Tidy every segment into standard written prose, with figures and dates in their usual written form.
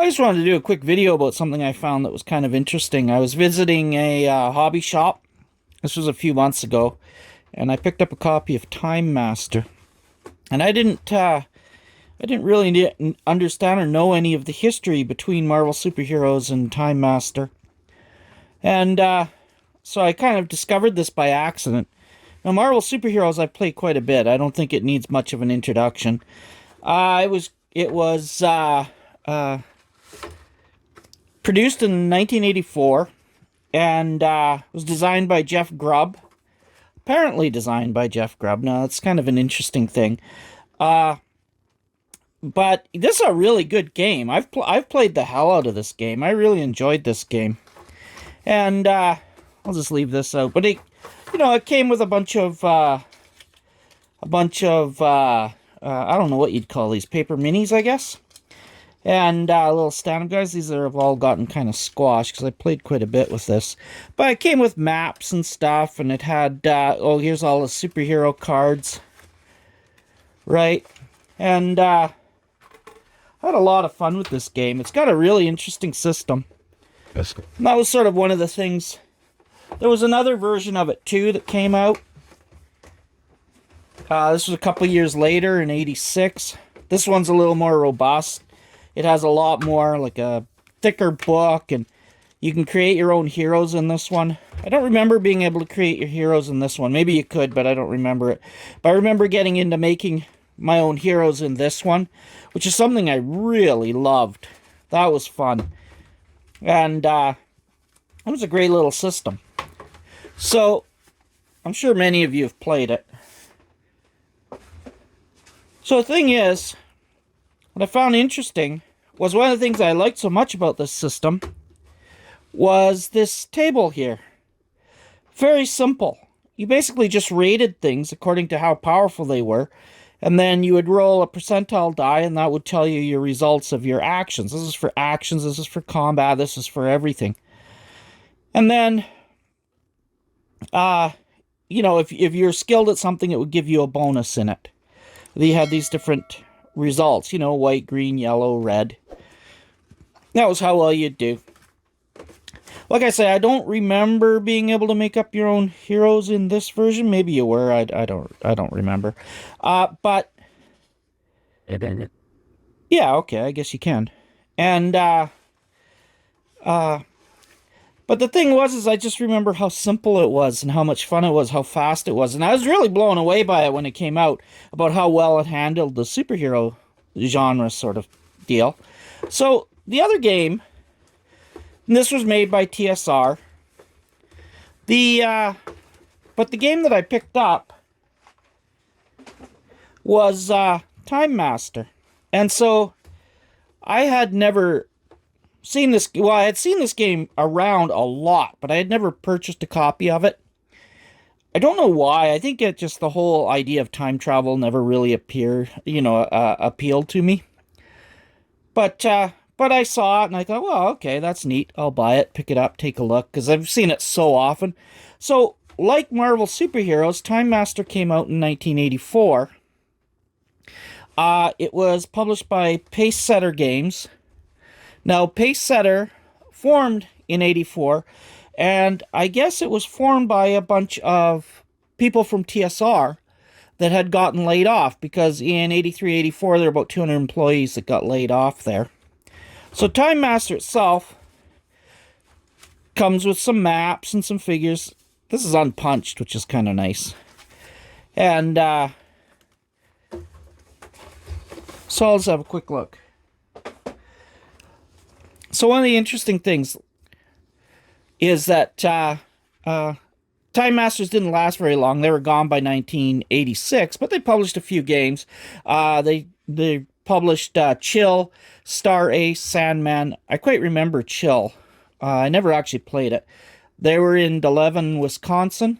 I just wanted to do a quick video about something I found that was kind of interesting. I was visiting a hobby shop. This was a few months ago, and I picked up a copy of Time Master. And I didn't really understand or know any of the history between Marvel superheroes and Time Master. And so I kind of discovered this by accident. Now, Marvel superheroes I've played quite a bit. I don't think it needs much of an introduction. It was produced in 1984 and was designed by Jeff Grubb. Apparently designed by Jeff Grubb. Now, that's kind of an interesting thing. But this is a really good game. I've played the hell out of this game. I really enjoyed this game. And I'll just leave this out. But it came with a bunch of I don't know what you'd call these, paper minis, I guess. And little stand-up guys. These have all gotten kind of squashed because I played quite a bit with this. But it came with maps and stuff, and it had, here's all the superhero cards. Right? And I had a lot of fun with this game. It's got a really interesting system. That's cool. And that was sort of one of the things. There was another version of it, too, that came out. This was a couple years later in '86. This one's a little more robust. It has a lot more, like a thicker book, and you can create your own heroes in this one. I don't remember being able to create your heroes in this one. Maybe you could, but I don't remember it. But I remember getting into making my own heroes in this one, which is something I really loved. That was fun. And it was a great little system. So, I'm sure many of you have played it. So the thing is, what I found interesting was one of the things I liked so much about this system was this table here. Very simple. You basically just rated things according to how powerful they were, and then you would roll a percentile die, and that would tell you your results of your actions. This is for actions, this is for combat, this is for everything. And then, if you're skilled at something, it would give you a bonus in it. You had these different results, white, green, yellow, red. That was how well you'd do. Like I say, I don't remember being able to make up your own heroes in this version. Maybe you were. I don't remember. But yeah, okay, I guess you can. And but the thing was I just remember how simple it was and how much fun it was, how fast it was. And I was really blown away by it when it came out, about how well it handled the superhero genre sort of deal. So, the other game, and this was made by TSR. But the game that I picked up was Time Master. And so, I had never seen this. Well, I had seen this game around a lot, but I had never purchased a copy of it. I don't know why. I think it just, the whole idea of time travel never really appealed to me. But I saw it and I thought, well, okay, that's neat. I'll buy it, pick it up, take a look, because I've seen it so often. So, like Marvel superheroes, Time Master came out in 1984. It was published by Pacesetter Games. Now, Pacesetter formed in '84, and I guess it was formed by a bunch of people from TSR that had gotten laid off, because in '83, '84, there were about 200 employees that got laid off there. So Time Master itself comes with some maps and some figures. This is unpunched, which is kind of nice. And so let's have a quick look. So one of the interesting things is that Time Masters didn't last very long. They were gone by 1986, but they published a few games. They published Chill, Star Ace, Sandman. I quite remember Chill. I never actually played it. They were in DeLevin, Wisconsin.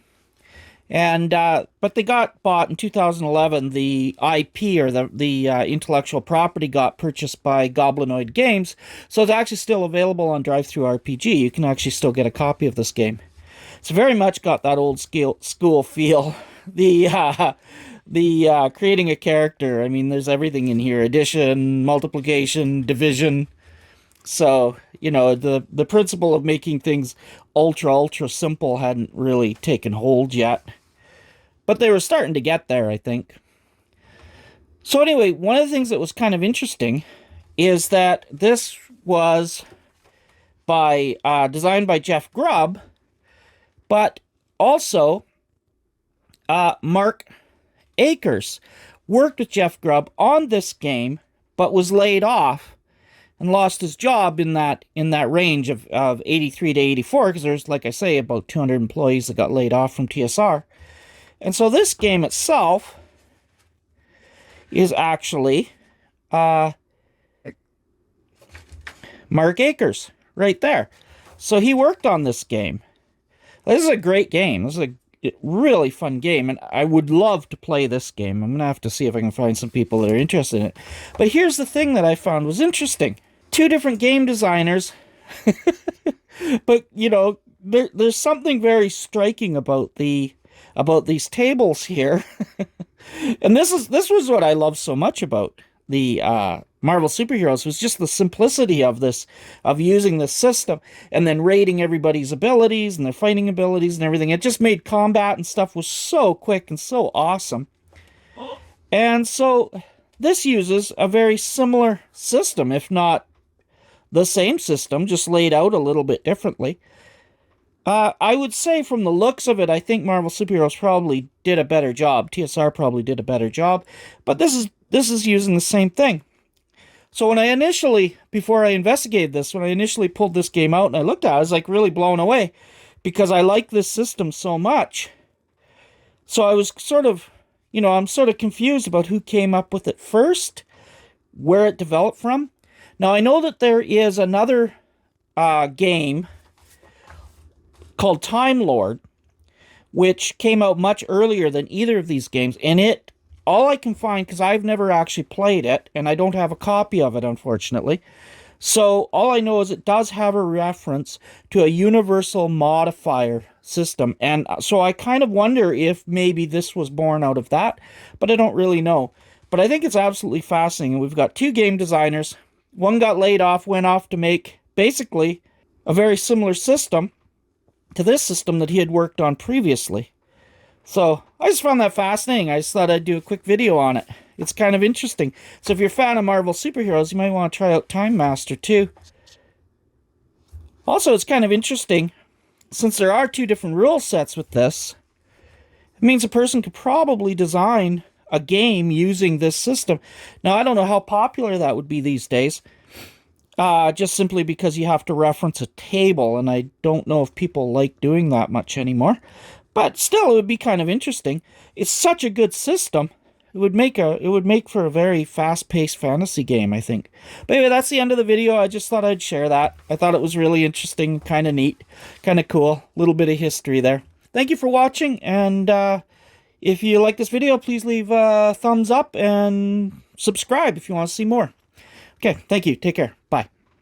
And but they got bought in 2011. The IP, or the intellectual property, got purchased by Goblinoid Games, so it's actually still available on DriveThruRPG. You can actually still get a copy of this game. It's very much got that old school feel. The creating a character. I mean, there's everything in here: addition, multiplication, division. So, you know, the principle of making things ultra simple hadn't really taken hold yet. But they were starting to get there, I think. So anyway, one of the things that was kind of interesting is that this was designed by Jeff Grubb, but also Mark Akers worked with Jeff Grubb on this game, but was laid off and lost his job in that range of 83 to 84, because there's, like I say, about 200 employees that got laid off from TSR. And so this game itself is actually Mark Akers right there. So he worked on this game. This is a great game. This is a really fun game, and I would love to play this game. I'm going to have to see if I can find some people that are interested in it. But here's the thing that I found was interesting. Two different game designers, but, you know, there's something very striking about these tables here. And this was what I love so much about the Marvel Superheroes, was just the simplicity of this, of using this system and then rating everybody's abilities and their fighting abilities and everything. It just made combat and stuff was so quick and so awesome. And so this uses a very similar system, if not the same system, just laid out a little bit differently. I would say from the looks of it, I think Marvel Superheroes probably did a better job. TSR probably did a better job, but this is using the same thing. So when I initially, before I investigated this, when I initially pulled this game out and I looked at it, I was like really blown away because I like this system so much. So I was sort of, you know, I'm sort of confused about who came up with it first, where it developed from. Now I know that there is another game called Time Lord, which came out much earlier than either of these games, and all I can find, because I've never actually played it, and I don't have a copy of it, unfortunately, so all I know is it does have a reference to a universal modifier system, and so I kind of wonder if maybe this was born out of that, but I don't really know. But I think it's absolutely fascinating. We've got two game designers. One got laid off, went off to make basically a very similar system to this system that he had worked on previously. So I just found that fascinating. I just thought I'd do a quick video on it. It's kind of interesting. So if you're a fan of Marvel Superheroes, you might want to try out Time Master too. Also, it's kind of interesting, since there are two different rule sets with this, it means a person could probably design a game using this system. Now, I don't know how popular that would be these days. Just simply because you have to reference a table, and I don't know if people like doing that much anymore. But still, it would be kind of interesting. It's such a good system. It would make for a very fast-paced fantasy game, I think. But anyway, that's the end of the video. I just thought I'd share that. I thought it was really interesting, kind of neat, kind of cool. A little bit of history there. Thank you for watching, and if you like this video, please leave a thumbs up and subscribe if you want to see more. Okay, thank you. Take care.